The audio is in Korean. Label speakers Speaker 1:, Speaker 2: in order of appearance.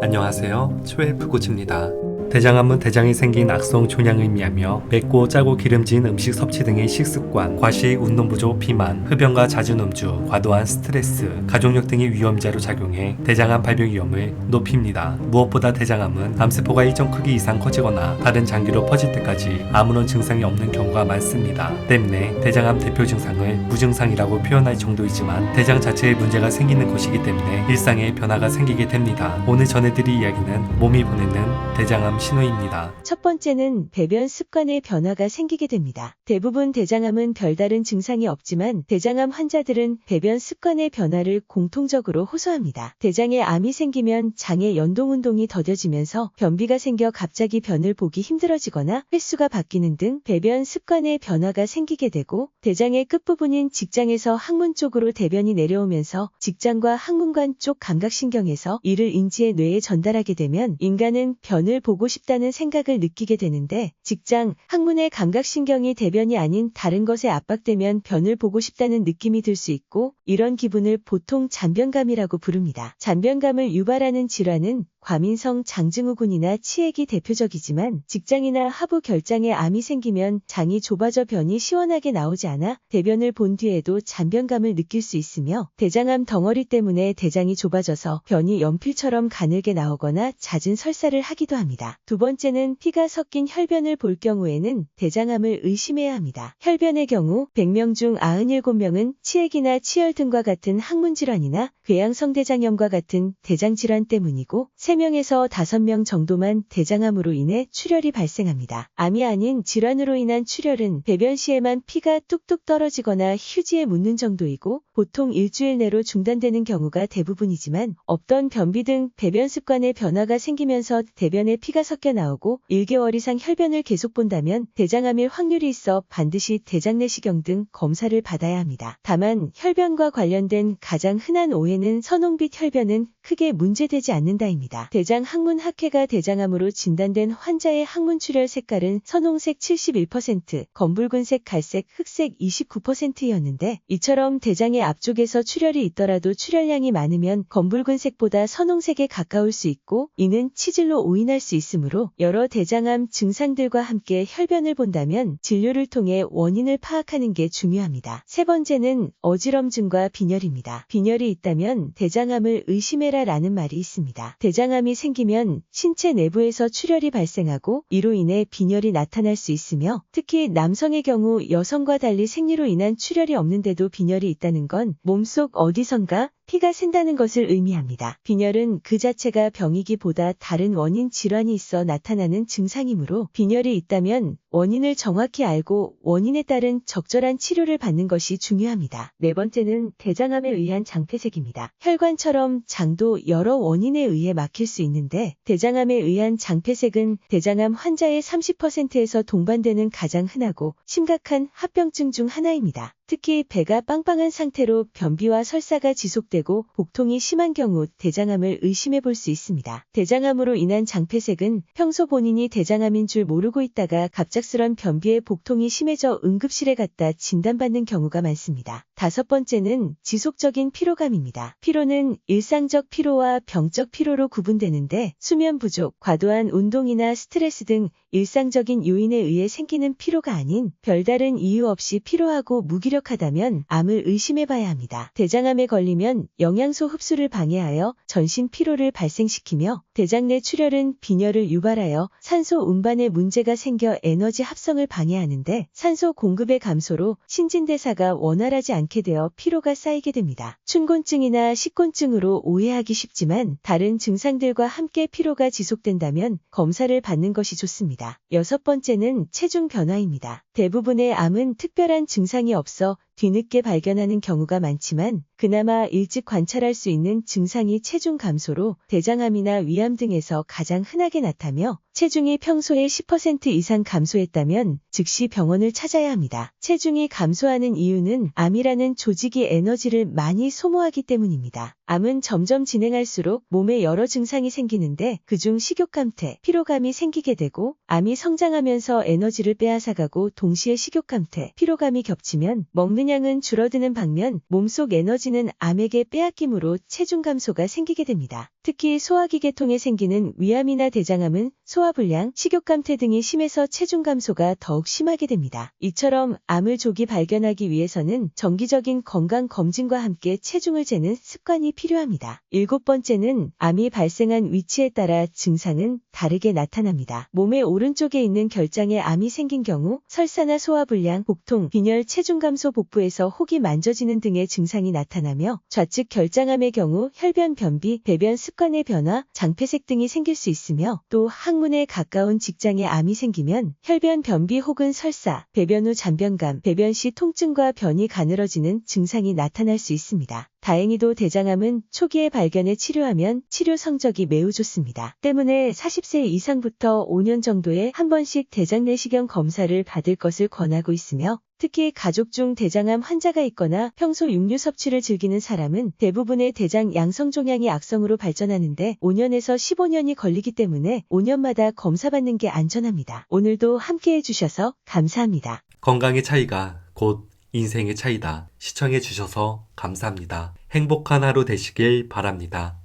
Speaker 1: 안녕하세요. 12 코치입니다. 대장암은 대장이 생긴 악성 종양을 의미하며 맵고 짜고 기름진 음식 섭취 등의 식습관, 과식, 운동 부족, 비만, 흡연과 잦은 음주, 과도한 스트레스, 가족력 등이 위험자로 작용해 대장암 발병 위험을 높입니다. 무엇보다 대장암은 암세포가 일정 크기 이상 커지거나 다른 장기로 퍼질 때까지 아무런 증상이 없는 경우가 많습니다. 때문에 대장암 대표 증상을 무증상이라고 표현할 정도이지만 대장 자체에 문제가 생기는 것이기 때문에 일상에 변화가 생기게 됩니다. 오늘 전해드릴 이야기는 몸이 보내는 대장암 신호입니다.
Speaker 2: 첫 번째는 배변 습관의 변화가 생기게 됩니다. 대부분 대장암은 별다른 증상이 없지만 대장암 환자들은 배변 습관의 변화를 공통적으로 호소합니다. 대장에 암이 생기면 장의 연동 운동이 더뎌지면서 변비가 생겨 갑자기 변을 보기 힘들어지거나 횟수가 바뀌는 등 배변 습관의 변화가 생기게 되고, 대장의 끝부분인 직장에서 항문 쪽으로 대변이 내려오면서 직장과 항문관 쪽 감각신경에서 이를 인지해 뇌에 전달하게 되면 인간은 변을 보고 싶다는 생각을 느끼게 되는데, 직장, 항문의 감각신경이 대변이 아닌 다른 것에 압박되면 변을 보고 싶다는 느낌이 들 수 있고, 이런 기분을 보통 잔변감이라고 부릅니다. 잔변감을 유발하는 질환은 과민성 장증후군이나 치액이 대표적이지만, 직장이나 하부 결장에 암이 생기면 장이 좁아져 변이 시원하게 나오지 않아 대변을 본 뒤에도 잔변감을 느낄 수 있으며, 대장암 덩어리 때문에 대장이 좁아져서 변이 연필처럼 가늘게 나오거나 잦은 설사를 하기도 합니다. 두 번째는 피가 섞인 혈변을 볼 경우에는 대장암을 의심해야 합니다. 혈변의 경우 100명 중 97명은 치액이나 치열 등과 같은 항문질환이나 궤양성대장염과 같은 대장질환 때문이고, 3명에서 5명 정도만 대장암으로 인해 출혈이 발생합니다. 암이 아닌 질환으로 인한 출혈은 배변 시에만 피가 뚝뚝 떨어지거나 휴지에 묻는 정도이고, 보통 일주일 내로 중단되는 경우가 대부분이지만, 없던 변비 등 배변 습관의 변화가 생기면서 대변에 피가 섞여 나오고 1개월 이상 혈변을 계속 본다면 대장암일 확률이 있어 반드시 대장내시경 등 검사를 받아야 합니다. 다만 혈변과 관련된 가장 흔한 오해는 선홍빛 혈변은 크게 문제되지 않는다입니다. 대장 항문 학회가 대장암으로 진단된 환자의 항문 출혈 색깔은 선홍색 71%, 검붉은색, 갈색, 흑색 29%였는데, 이처럼 대장의 앞쪽에서 출혈이 있더라도 출혈량이 많으면 검붉은색보다 선홍색에 가까울 수 있고, 이는 치질로 오인할 수 있으므로 여러 대장암 증상들과 함께 혈변을 본다면 진료를 통해 원인을 파악하는 게 중요합니다. 세 번째는 어지럼증과 빈혈입니다. 빈혈이 있다면 대장암을 의심해라 라는 말이 있습니다. 대장암이 생기면 신체 내부에서 출혈이 발생하고 이로 인해 빈혈이 나타날 수 있으며, 특히 남성의 경우 여성과 달리 생리로 인한 출혈이 없는데도 빈혈이 있다는 건 몸속 어디선가 피가 샌다는 것을 의미합니다. 빈혈은 그 자체가 병이기보다 다른 원인 질환이 있어 나타나는 증상이므로 빈혈이 있다면 원인을 정확히 알고 원인에 따른 적절한 치료를 받는 것이 중요합니다. 네 번째는 대장암에 의한 장폐색입니다. 혈관처럼 장도 여러 원인에 의해 막힐 수 있는데, 대장암에 의한 장폐색은 대장암 환자의 30%에서 동반되는 가장 흔하고 심각한 합병증 중 하나입니다. 특히 배가 빵빵한 상태로 변비와 설사가 지속되고 복통이 심한 경우 대장암을 의심해 볼 수 있습니다. 대장암으로 인한 장폐색은 평소 본인이 대장암인 줄 모르고 있다가 갑작스런 변비에 복통이 심해져 응급실에 갔다 진단받는 경우가 많습니다. 다섯 번째는 지속적인 피로감입니다. 피로는 일상적 피로와 병적 피로로 구분되는데, 수면 부족, 과도한 운동이나 스트레스 등 일상적인 요인에 의해 생기는 피로가 아닌 별다른 이유 없이 피로하고 무기력하다면 암을 의심해봐야 합니다. 대장암에 걸리면 영양소 흡수를 방해하여 전신 피로를 발생시키며, 대장 내 출혈은 빈혈을 유발하여 산소 운반에 문제가 생겨 에너지 합성을 방해하는데, 산소 공급의 감소로 신진대사가 원활하지 않게 되어 피로가 쌓이게 됩니다. 춘곤증이나 식곤증으로 오해하기 쉽지만 다른 증상들과 함께 피로가 지속된다면 검사를 받는 것이 좋습니다. 여섯 번째는 체중 변화입니다. 대부분의 암은 특별한 증상이 없어 뒤늦게 발견하는 경우가 많지만, 그나마 일찍 관찰할 수 있는 증상이 체중 감소로 대장암이나 위암 등에서 가장 흔하게 나타나며, 체중이 평소의 10% 이상 감소했다면 즉시 병원을 찾아야 합니다. 체중이 감소하는 이유는 암이라는 조직이 에너지를 많이 소모하기 때문입니다. 암은 점점 진행할수록 몸에 여러 증상이 생기는데, 그중 식욕감퇴, 피로감이 생기게 되고, 암이 성장하면서 에너지를 빼앗아가고 동시에 식욕감퇴, 피로감이 겹치면 먹는 양은 줄어드는 반면 몸속 에너지는 암에게 빼앗김으로 체중 감소가 생기게 됩니다. 특히 소화기계통에 생기는 위암이나 대장암은 소화불량, 식욕감퇴 등이 심해서 체중 감소가 더욱 심하게 됩니다. 이처럼 암을 조기 발견하기 위해서는 정기적인 건강검진과 함께 체중을 재는 습관이 필요합니다. 7번째는 암이 발생한 위치에 따라 증상은 다르게 나타납니다. 몸의 오른쪽에 있는 결장에 암이 생긴 경우 설사나 소화불량, 복통, 빈혈, 체중 감소, 복부에서 혹이 만져지는 등의 증상이 나타나며 좌측 결장암의 경우 혈변, 변비, 배변 습관의 변화, 장폐색 등이 생길 수 있으며 또 항문에 가까운 직장에 암이 생기면 혈변, 변비 혹은 설사, 배변 후 잔변감, 배변 시 통증과 변이 가늘어지는 증상이 나타날 수 있습니다. 다행히도 대장암은 초기에 발견해 치료하면 치료 성적이 매우 좋습니다. 때문에 40세 이상부터 5년 정도에 한 번씩 대장 내시경 검사를 받을 것을 권하고 있으며 특히 가족 중 대장암 환자가 있거나 평소 육류 섭취를 즐기는 사람은 대부분의 대장 양성종양이 악성으로 발전하는데 5년에서 15년이 걸리기 때문에 5년마다 검사받는 게 안전합니다. 오늘도 함께 해주셔서 감사합니다.
Speaker 1: 건강의 차이가 곧 인생의 차이다. 시청해주셔서 감사합니다. 행복한 하루 되시길 바랍니다.